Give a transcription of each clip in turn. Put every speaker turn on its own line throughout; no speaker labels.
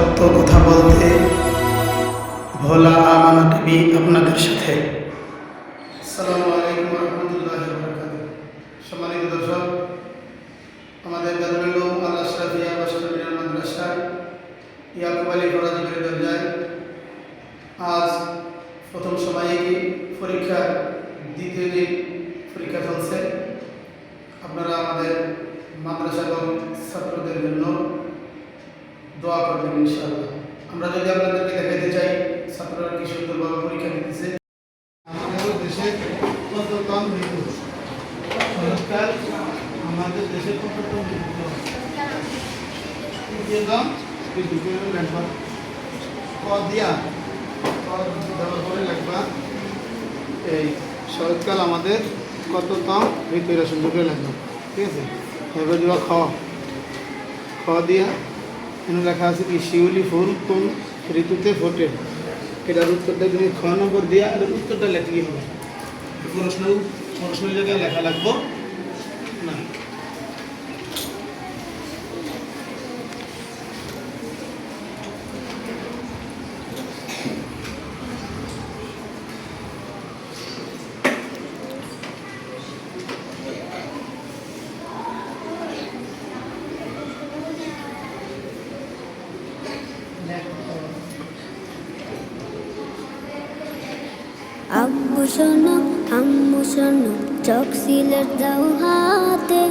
সত্য কথা বলতে ভোলা আমানা টিভি আপনাদের সাথে। আসসালামু আলাইকুম ওয়া রাহমাতুল্লাহি ওয়া বারাকাতুহু। সম্মানিত দর্শক, আমাদের দারুল উলুম আল আশরাফিয়া ওয়াসলামিয়া মাদ্রাসা ইয়াকুব আলী ফরাজি দরজায় আজ প্রথম সাময়িক পরীক্ষা দ্বিতীয় দিন পরীক্ষা চলছে। আপনারা আমাদের মাদ্রাসা এবং ছাত্রদের জন্য দোয়া করবেন ইনশাআল্লাহ। আমরা যদি আপনাদেরকে দেখাতে চাই ছাত্ররা কি সুন্দরভাবে পরীক্ষা দিতেছে। আমাদের দেশে কত কম ঋতু সরকার আমাদের দেশে কত কম ঋতু দাম লাগবা দিয়া দেওয়ার পরে লাগবা এই শরৎকাল আমাদের কত কম ঋতু এরা সুন্দর করে লাগবে। ঠিক আছে, এবার দেওয়া খাওয়া দিয়া এখানে লেখা আছে কি শিউলি ফুল কোন ঋতুতে ফোটে। এটার উত্তরটা তুমি খ নম্বর দিয়া আর উত্তরটা লেখলেই হবে। প্রশ্ন জায়গায় লেখা লাগবো না।
আব্বু শোনো আম্মু শোনো, চক সিলেট দাও হাতে,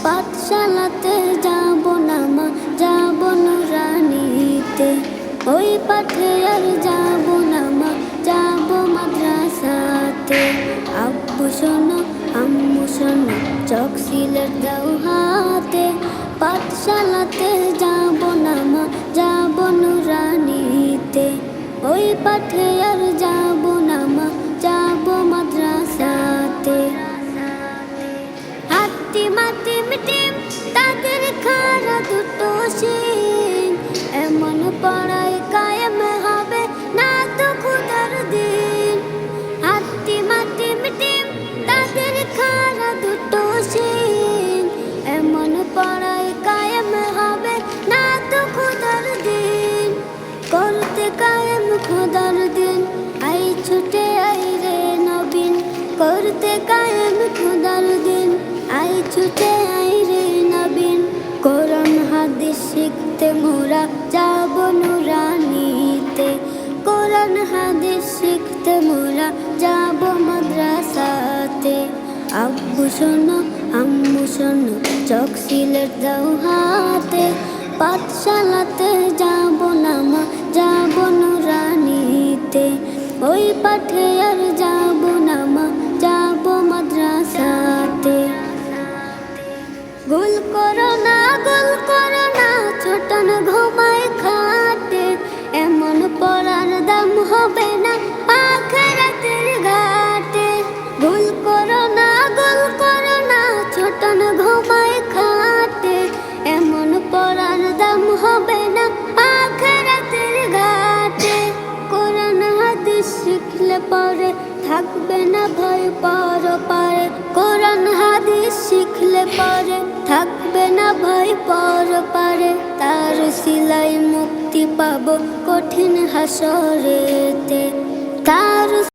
পাঠশালাতে যাব না মা, যাব নুরানিতে। ওই পাঠে আর যাব না মা, যাব মাদ্রাসাতে। আব্বু শোনো আম্মু শোনো, চক সিলেট দাও হাতে, পাঠশালাতে যাব না মা, যাব নুরানিতে। ওই পাঠে আর যাব না মা, যাব মাদ্রাসাতে। হাতিম হাতিম টিম তাদের খাড়া দুটো শিং, এমন পড়ায় কায়েম হবে না তো খুদার দিন। হাতিম হাতিম টিম তাদের খাড়া দুটো শিং, এমন পড়ায় কায়েম হবে না তো খুদার দিন। করতে কায়েম খোদার দিন, আই ছুটে আই রে নবীন। করতে কায়েম খোদার দিন, আই ছুটে আই রে নবীন। কোরআন হাদিস শিখতে মোরা যাব নুরানিতে। কোরআন হাদিস শিখতে মোরা যাব মাদ্রাসাতে। আব্বু শোনো আম্মু শোনো, চক সিলেট দাও হাতে, পাঠশালাতে যাব না মা, যাব নুরানিতে। ওই পাঠে আর যাব না মা, যাব মাদ্রাসাতে। গোল করো না ছোটন ঘুমায় খাটে, এমন পড়ার দাম হবে না আখিরাতের ঘাটে। গোল করো না ছোটন ঘুমায় খাটে, এমন পড়ার দাম হবে না আখিরাতের ঘাটে। কোরআন হাদিস শিখলে পরে থাকবে না ভয় পরপারে। কোরআন হাদিস শিখলে পরে থাকবে না ভয় পরপারে। তার সিলাই মুক্তি পাবো কঠিন হাসরেতে। তার